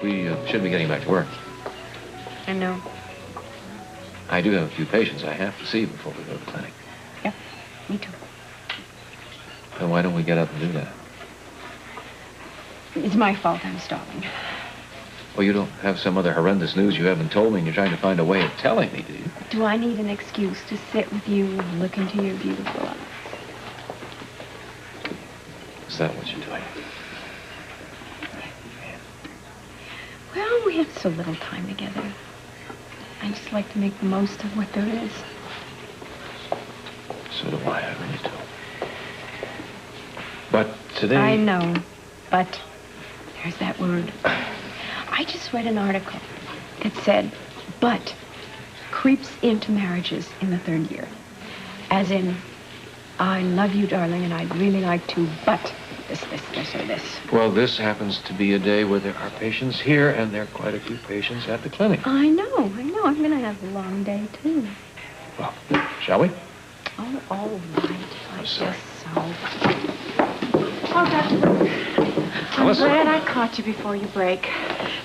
we should be getting back to work. I know. I do have a few patients I have to see before we go to the clinic. Yeah, me too. Then why don't we get up and do that? It's my fault I'm stalling. Well, you don't have some other horrendous news you haven't told me and you're trying to find a way of telling me, do you? Do I need an excuse to sit with you and look into your beautiful eyes? Is that what you're doing? Well, we have so little time together. I just like to make the most of what there is. So do I really do. But today... I know, but there's that word. I just read an article that said, but creeps into marriages in the 3rd year. As in, I love you, darling, and I'd really like to, but this, or this. Well, this happens to be a day where there are patients here, and there are quite a few patients at the clinic. I know. I'm going to have a long day, too. Well, shall we? Oh, all right. I I'm sorry. guess so. Oh, Doctor. I'm glad I caught you before you break.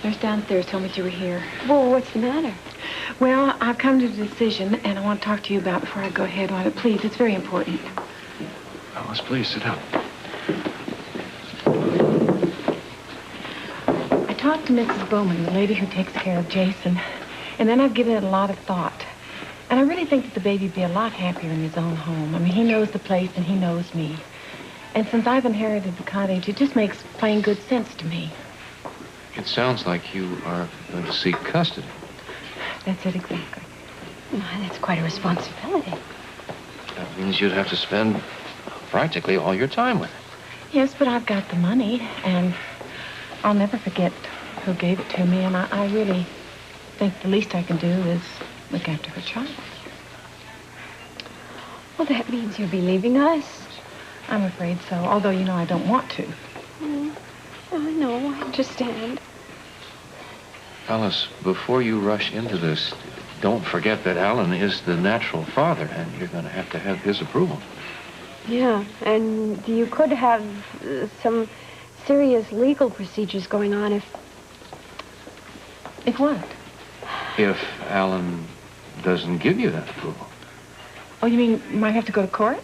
Nurse downstairs told me that you were here. Well, what's the matter? Well, I've come to a decision, and I want to talk to you about it before I go ahead on it. Please, it's very important. Alice, please sit down. I talked to Mrs. Bowman, the lady who takes care of Jason, and then I've given it a lot of thought. And I really think that the baby'd be a lot happier in his own home. I mean, he knows the place, and he knows me. And since I've inherited the cottage, it just makes plain good sense to me. It sounds like you are going to seek custody. That's it exactly. Why, that's quite a responsibility. That means you'd have to spend practically all your time with it. Yes, but I've got the money, and I'll never forget who gave it to me, and I really think the least I can do is look after her child. Well, that means you'll be leaving us. I'm afraid so, although, you know, I don't want to. I know, I understand. Alice, before you rush into this, don't forget that Alan is the natural father, and you're going to have his approval. Yeah, and you could have some serious legal procedures going on if... If what? If Alan doesn't give you that approval. Oh, you mean you might have to go to court?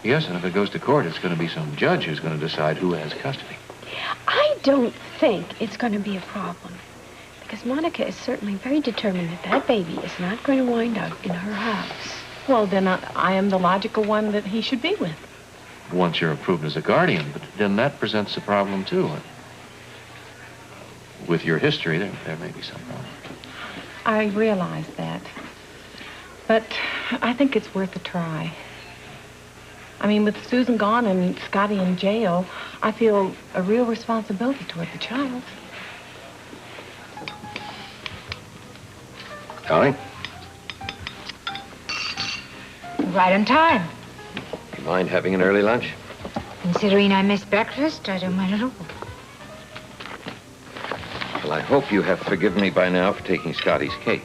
Yes, and if it goes to court, it's going to be some judge who's going to decide who has custody. I don't think it's going to be a problem. Because Monica is certainly very determined that that baby is not going to wind up in her house. Well, then I am the logical one that he should be with. Once you're approved as a guardian, but then that presents a problem, too. With your history, there may be some problem. I realize that. But I think it's worth a try. I mean, with Susan gone and Scotty in jail, I feel a real responsibility toward the child. Darling? Right on time. You mind having an early lunch? Considering I missed breakfast, I don't mind at all. Well, I hope you have forgiven me by now for taking Scotty's case.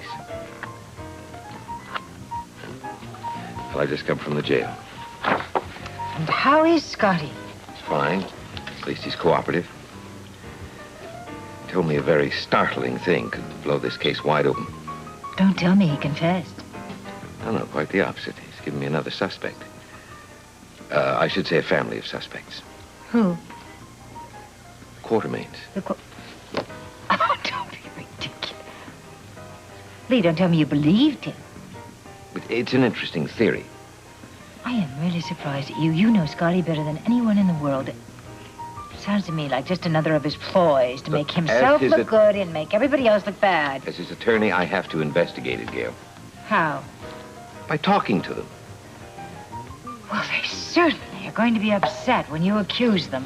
Well, I just come from the jail. And how is Scotty? He's fine. At least he's cooperative. He told me a very startling thing. Could blow this case wide open. Don't tell me he confessed. No, quite the opposite. He's given me another suspect. I should say a family of suspects. Who? Quartermains. Oh, don't be ridiculous. Lee, don't tell me you believed him. It's an interesting theory. I am really surprised at you. You know Scotty better than anyone in the world. It sounds to me like just another of his ploys to make himself look good and make everybody else look bad. As his attorney, I have to investigate it, Gail. How? By talking to them. Well, they certainly are going to be upset when you accuse them.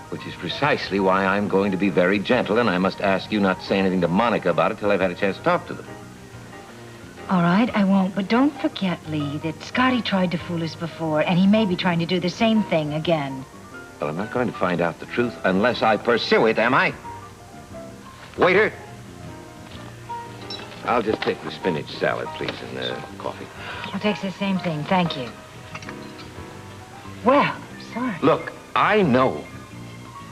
Which is precisely why I'm going to be very gentle, and I must ask you not to say anything to Monica about it till I've had a chance to talk to them. All right, I won't. But don't forget, Lee, that Scotty tried to fool us before, and he may be trying to do the same thing again. Well, I'm not going to find out the truth unless I pursue it, am I? Waiter! I'll just take the spinach salad, please, and coffee. I'll take the same thing, thank you. Well, sorry. Look, I know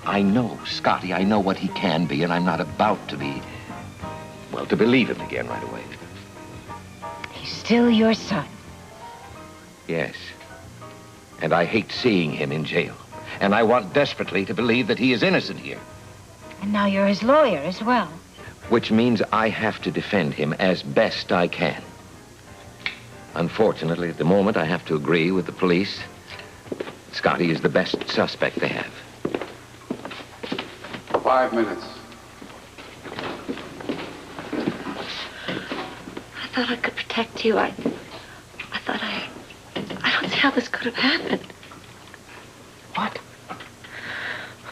I know Scotty. I know what he can be, and I'm not about to be, well, to believe him again right away. He's still your son. Yes. And I hate seeing him in jail. And I want desperately to believe that he is innocent here. And now you're his lawyer as well. Which means I have to defend him as best I can. Unfortunately, at the moment, I have to agree with the police. Scotty is the best suspect they have. 5 minutes. I thought I could protect you. I thought I don't see how this could have happened. What?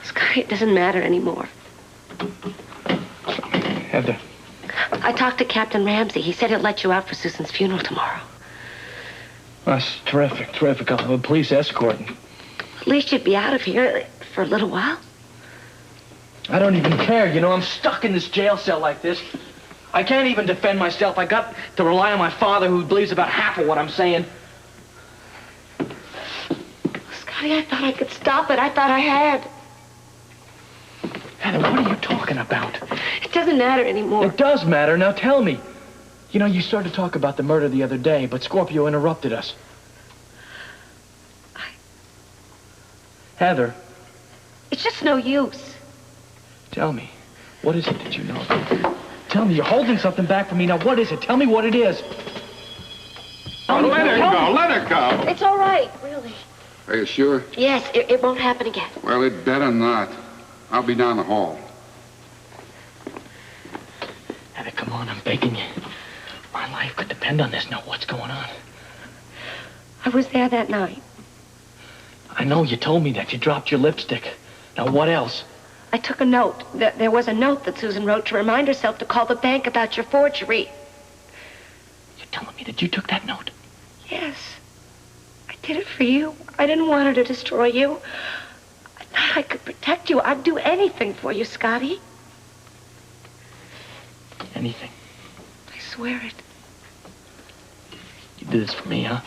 Scotty, it doesn't matter anymore. Heather. I talked to Captain Ramsey. He said he'll let you out for Susan's funeral tomorrow. That's terrific, terrific. I'll have a police escort. At least you'd be out of here for a little while. I don't even care, you know. I'm stuck in this jail cell like this. I can't even defend myself. I got to rely on my father, who believes about half of what I'm saying. Scotty, I thought I could stop it. I thought I had. Heather, what are you talking about? It doesn't matter anymore. It does matter. Now tell me. You know, you started to talk about the murder the other day, but Scorpio interrupted us. Heather. It's just no use. Tell me, what is it that you know? Tell me, you're holding something back from me. Now, what is it? Tell me what it is. Oh, let her go. Let her go. It's all right, really. Are you sure? Yes, it won't happen again. Well, it better not. I'll be down the hall. Heather, come on, I'm begging you. My life could depend on this. Now, what's going on? I was there that night. I know you told me that. You dropped your lipstick. Now, what else? I took a note. There was a note that Susan wrote to remind herself to call the bank about your forgery. You're telling me that you took that note? Yes. I did it for you. I didn't want her to destroy you. I thought I could protect you. I'd do anything for you, Scotty. Anything? I swear it. You did this for me, huh?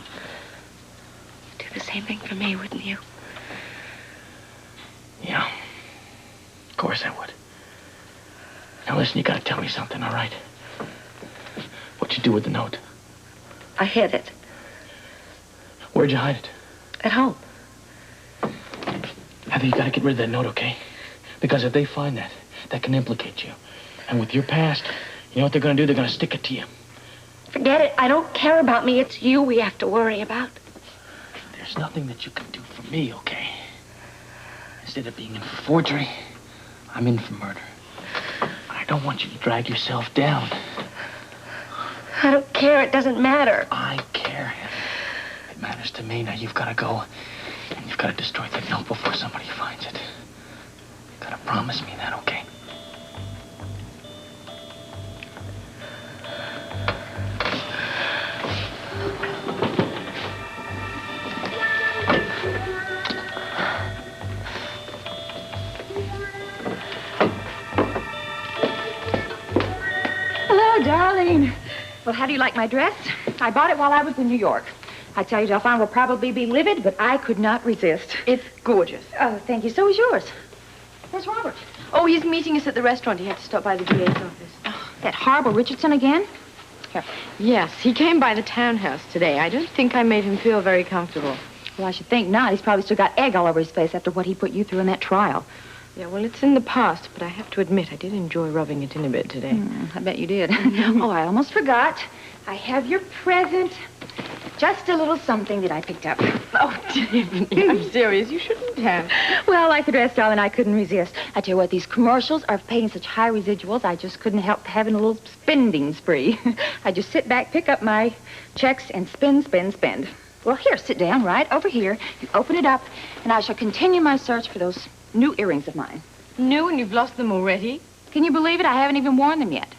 You'd do the same thing for me, wouldn't you? Yeah. Of course I would. Now listen, you gotta tell me something, all right? What'd you do with the note? I hid it. Where'd you hide it? At home. Heather, you gotta get rid of that note, okay? Because if they find that, that can implicate you. And with your past, you know what they're gonna do? They're gonna stick it to you. Forget it. I don't care about me. It's you we have to worry about. There's nothing that you can do for me, okay? Instead of being in for forgery, I'm in for murder. I don't want you to drag yourself down. I don't care. It doesn't matter. I care, Heather. It matters to me. Now you've got to go, and you've got to destroy that note before somebody finds it. You've got to promise me that, okay? Darling. Well, how do you like my dress? I bought it while I was in New York. I tell you, Delphine will probably be livid, but I could not resist. It's gorgeous. Oh, thank you. So is yours. Where's Robert? Oh, he's meeting us at the restaurant. He had to stop by the DA's office. Oh, that horrible Richardson again? Here. Yes, he came by the townhouse today. I don't think I made him feel very comfortable. Well, I should think not. He's probably still got egg all over his face after what he put you through in that trial. Yeah, well, it's in the past, but I have to admit, I did enjoy rubbing it in a bit today. I bet you did. Oh, I almost forgot. I have your present. Just a little something that I picked up. Oh, Tiffany, I'm serious. You shouldn't have. Well, like the dress, darling, I couldn't resist. I tell you what, these commercials are paying such high residuals, I just couldn't help having a little spending spree. I just sit back, pick up my checks, and spend, spend, spend. Well, here, sit down right over here. You open it up, and I shall continue my search for those new earrings of mine. New, and you've lost them already? Can you believe it? I haven't even worn them yet.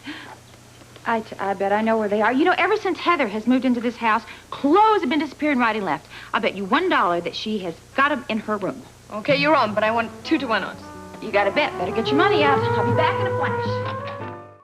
I bet I know where they are. You know, ever since Heather has moved into this house, clothes have been disappearing right and left. I'll bet you $1 that she has got them in her room. Okay, you're on, but I want 2-to-1 odds. You got to bet. Better get your money out. I'll be back in a flash.